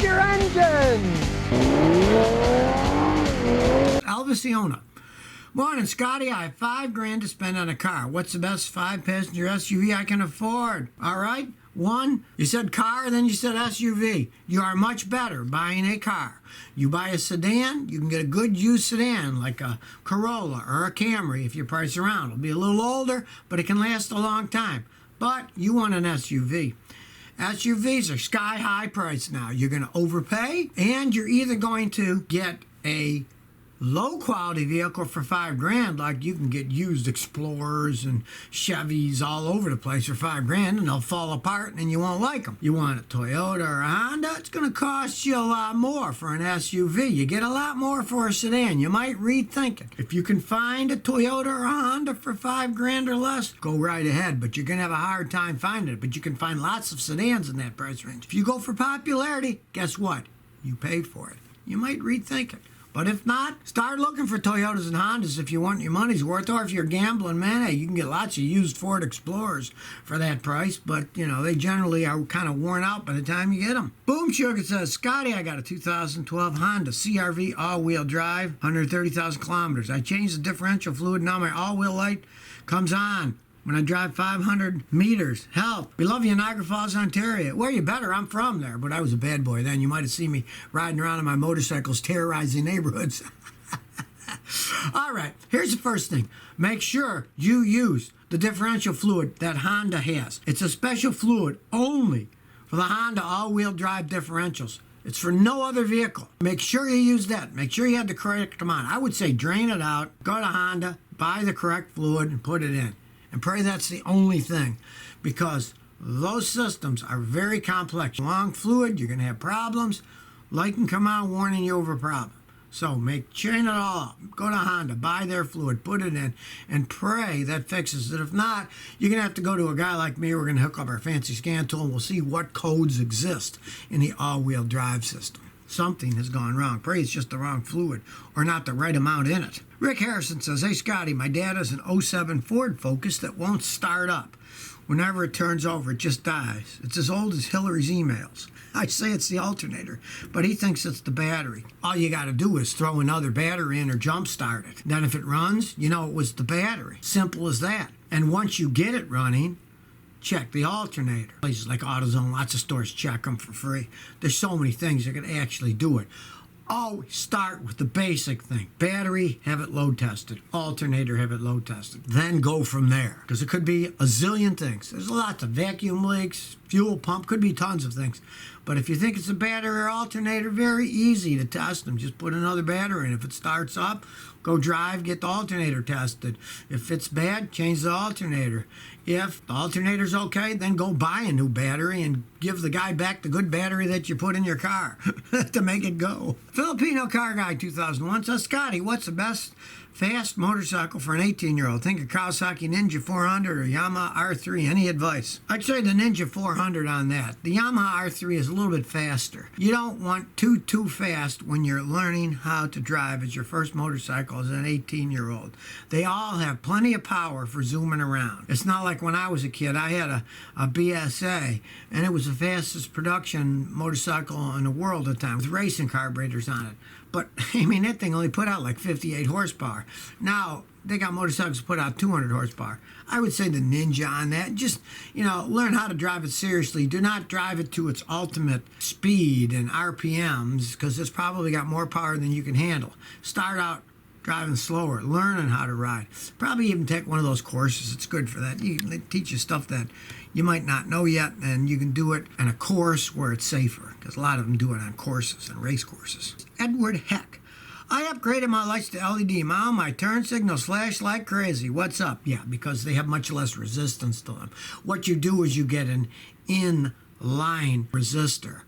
your engine! Elvisiona. Morning, Scotty. I have $5,000 to spend on a car. What's the best 5-passenger SUV I can afford? All right. 1, you said car, then you said SUV. You are much better buying a car. You buy a sedan, you can get a good used sedan like a Corolla or a Camry if you price around. It'll be a little older, but it can last a long time. But you want an SUV. SUVs are sky-high price now. You're going to overpay, and you're either going to get a low-quality vehicle for $5,000, like you can get used Explorers and Chevys all over the place for $5,000, and they'll fall apart and you won't like them. You want a Toyota or a Honda, it's going to cost you a lot more for an SUV. You get a lot more for a sedan. You might rethink it. If you can find a Toyota or a Honda for $5,000 or less, go right ahead, but you're going to have a hard time finding it. But you can find lots of sedans in that price range. If you go for popularity, guess what? You pay for it. You might rethink it. But if not, start looking for Toyotas and Hondas if you want your money's worth. Or if you're gambling, man, hey, you can get lots of used Ford Explorers for that price. But, you know, they generally are kind of worn out by the time you get them. Boom Sugar says, Scotty, I got a 2012 Honda CR-V all-wheel drive, 130,000 kilometers. I changed the differential fluid. Now my all-wheel light comes on when I drive 500 meters. Help. We love you in Niagara Falls, Ontario. Well, you better. I'm from there, but I was a bad boy then. You might have seen me riding around on my motorcycles, terrorizing neighborhoods. All right, here's the first thing. Make sure you use the differential fluid that Honda has. It's a special fluid only for the Honda all-wheel drive differentials. It's for no other vehicle. Make sure you use that. Make sure you have the correct amount. I would say drain it out, go to Honda, buy the correct fluid, and put it in. And pray that's the only thing, because those systems are very complex. Long fluid, you're going to have problems. Light can come out warning you of a problem. So chain it all up. Go to Honda, buy their fluid, put it in, and pray that fixes it. If not, you're going to have to go to a guy like me. We're going to hook up our fancy scan tool, and we'll see what codes exist in the all-wheel drive system. Something has gone wrong. Pray it's just the wrong fluid or not the right amount in it. Rick Harrison says, hey, Scotty, my dad has an '07 Ford Focus that won't start up. Whenever it turns over, it just dies. It's as old as Hillary's emails. I say it's the alternator, but he thinks it's the battery. All you got to do is throw another battery in or jump start it. Then if it runs, you know it was the battery. Simple as that. And once you get it running, check the alternator. Places like AutoZone, lots of stores check them for free. There's so many things that can actually do it. Always start with the basic thing. Battery, have it load tested. Alternator, have it load tested. Then go from there. Because it could be a zillion things. There's lots of vacuum leaks, fuel pump, could be tons of things. But if you think it's a battery or alternator, very easy to test them. Just put another battery in. If it starts up, go drive, get the alternator tested. If it's bad, change the alternator. If the alternator's okay, then go buy a new battery and give the guy back the good battery that you put in your car to make it go. Filipino Car Guy 2001 says, Scotty, what's the best fast motorcycle for an 18-year-old? Think of Kawasaki Ninja 400 or Yamaha R3. Any advice? I'd say the Ninja 400 on that. The Yamaha R3 is a little bit faster. You don't want too fast when you're learning how to drive as your first motorcycle as an 18-year-old. They all have plenty of power for zooming around. It's not like when I was a kid. I had a BSA, and it was the fastest production motorcycle in the world at the time with racing carburetors on it. But, I mean, that thing only put out like 58 horsepower. Now, they got motorcycles that put out 200 horsepower. I would say the Ninja on that. Just, you know, learn how to drive it seriously. Do not drive it to its ultimate speed and RPMs, because it's probably got more power than you can handle. Start out driving slower, learning how to ride. Probably even take one of those courses. It's good for that. They teach you stuff that you might not know yet, and you can do it in a course where it's safer, because a lot of them do it on courses and race courses. Edward Heck. I upgraded my lights to LED. Mom, my turn signals flash like crazy. What's up? Yeah, because they have much less resistance to them. What you do is you get an in-line resistor.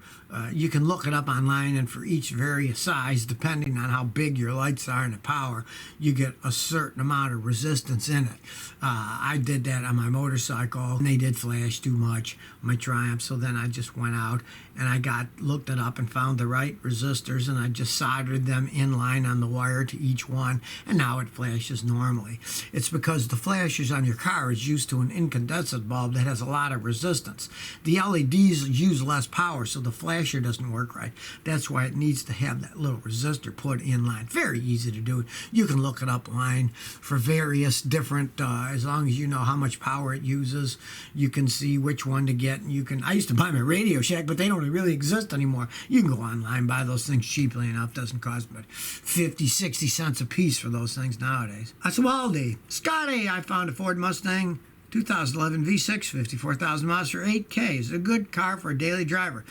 You can look it up online, and for each various size, depending on how big your lights are and the power, you get a certain amount of resistance in it. I did that on my motorcycle, and they did flash too much, my Triumph, so then I just went out and I looked it up and found the right resistors, and I just soldered them in line on the wire to each one, and now it flashes normally. It's because the flashers on your car is used to an incandescent bulb that has a lot of resistance. The LEDs use less power, so the flash washer doesn't work right. That's why it needs to have that little resistor put in line. Very easy to do. You can look it up online for various different, as long as you know how much power it uses, you can see which one to get. I used to buy my Radio Shack, but they don't really exist anymore. You can go online, buy those things cheaply enough. Doesn't cost but 50, 60 cents a piece for those things nowadays. That's Waldy. Scotty, I found a Ford Mustang 2011 V6, 54,000 miles for $8K. Is it a good car for a daily driver?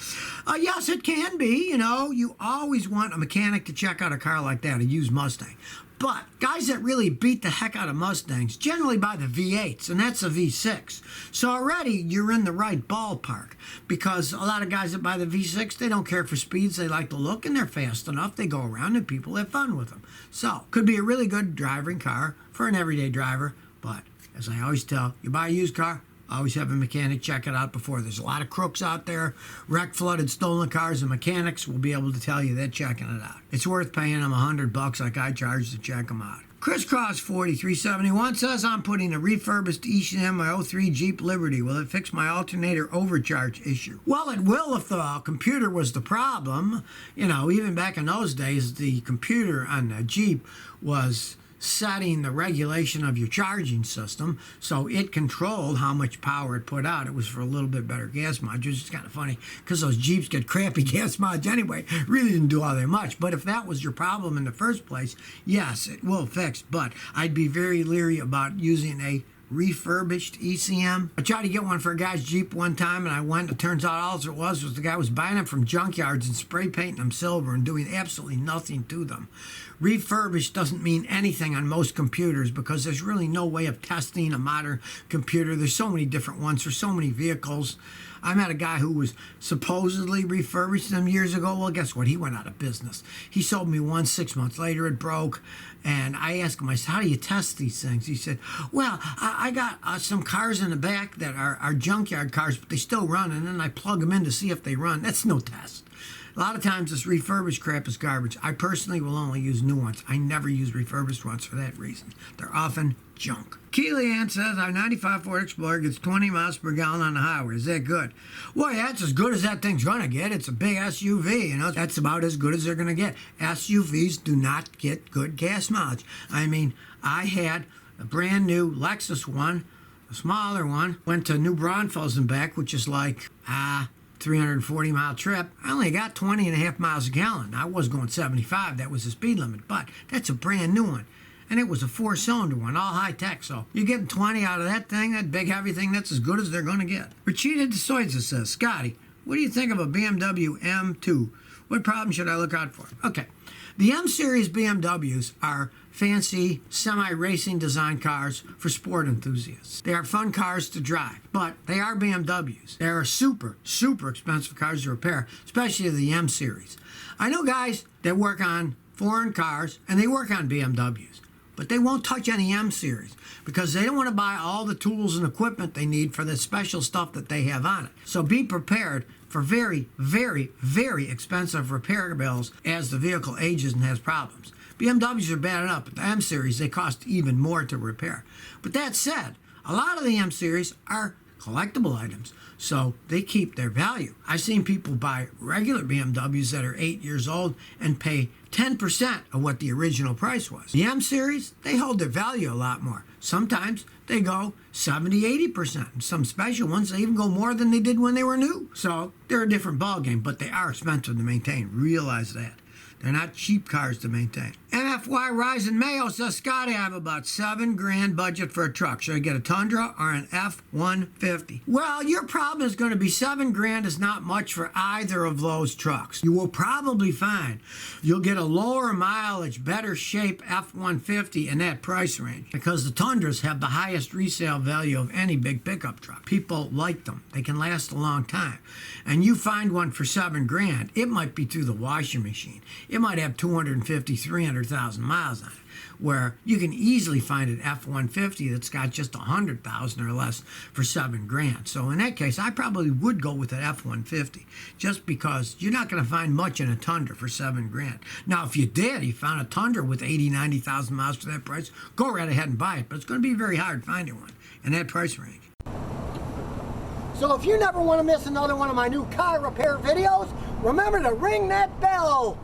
Yes, it can be. You know, you always want a mechanic to check out a car like that, a used Mustang. But guys that really beat the heck out of Mustangs generally buy the V8s, and that's a V6. So already you're in the right ballpark, because a lot of guys that buy the V6, they don't care for speeds. They like the look, and they're fast enough. They go around, and people have fun with them. So could be a really good driving car for an everyday driver. But as I always tell, you buy a used car, always have a mechanic check it out before. There's a lot of crooks out there, wrecked, flooded, stolen cars, and mechanics will be able to tell you they're checking it out. It's worth paying them $100 like I charge to check them out. Crisscross 4371 says, I'm putting a refurbished ECM in my 03 Jeep Liberty. Will it fix my alternator overcharge issue? Well, it will if the computer was the problem. You know, even back in those days, the computer on the Jeep was setting the regulation of your charging system, so it controlled how much power it put out. It was for a little bit better gas mileage. It's kind of funny because those Jeeps get crappy gas mileage anyway. Really didn't do all that much. But if that was your problem in the first place, yes, it will fix. But I'd be very leery about using a refurbished ECM. I tried to get one for a guy's Jeep one time, and I went. It turns out all it was the guy was buying them from junkyards and spray painting them silver and doing absolutely nothing to them. Refurbished doesn't mean anything on most computers because there's really no way of testing a modern computer. There's so many different ones for so many vehicles. I met a guy who was supposedly refurbished them years ago. Well, guess what? He went out of business. He sold me one. 6 months later, it broke. And I asked him, I said, how do you test these things? He said, well, I got some cars in the back that are junkyard cars, but they still run, and then I plug them in to see if they run. That's no test. A lot of times this refurbished crap is garbage. I personally will only use new ones. I never use refurbished ones for that reason. They're often junk. Keely-Ann says, our 95 Ford Explorer gets 20 miles per gallon on the highway. Is that good? Well, yeah, it's as good as that thing's going to get. It's a big SUV, you know. That's about as good as they're going to get. SUVs do not get good gas mileage. I mean, I had a brand new Lexus one, a smaller one, went to New Braunfels and back, which is like, 340-mile trip. I only got 20.5 miles a gallon. I was going 75. That was the speed limit. But that's a brand new one. And it was a 4-cylinder one, all high-tech. So you're getting 20 out of that thing, that big, heavy thing, that's as good as they're going to get. Rachita DeSoyza says, Scotty, what do you think of a BMW M2? What problem should I look out for? Okay. The M-Series BMWs are fancy, semi-racing design cars for sport enthusiasts. They are fun cars to drive, but they are BMWs. They are super, super expensive cars to repair, especially the M-Series. I know guys that work on foreign cars, and they work on BMWs, but they won't touch any M-Series because they don't want to buy all the tools and equipment they need for the special stuff that they have on it. So be prepared for very, very, very expensive repair bills as the vehicle ages and has problems. BMWs are bad enough, but the M-Series, they cost even more to repair. But that said, a lot of the M-Series are collectible items, so they keep their value. I've seen people buy regular BMWs that are 8 years old and pay 10% of what the original price was. The M-Series, they hold their value a lot more. Sometimes they go 70, 80%. Some special ones, they even go more than they did when they were new. So they're a different ballgame, but they are expensive to maintain. Realize that. They're not cheap cars to maintain. MFY Rising Mayo says, Scotty, I have about $7,000 budget for a truck. Should I get a Tundra or an F-150? Well, your problem is going to be $7,000 is not much for either of those trucks. You will probably find you'll get a lower mileage, better shape F-150 in that price range because the Tundras have the highest resale value of any big pickup truck. People like them. They can last a long time. And you find one for $7,000, it might be through the washing machine. It might have 250, 300,000 miles on it, where you can easily find an F-150 that's got just 100,000 or less for $7,000. So in that case, I probably would go with an F-150 just because you're not going to find much in a Tundra for $7,000. Now, if you did, you found a Tundra with 80, 90,000 miles for that price, go right ahead and buy it. But it's going to be very hard finding one in that price range. So if you never want to miss another one of my new car repair videos, remember to ring that bell.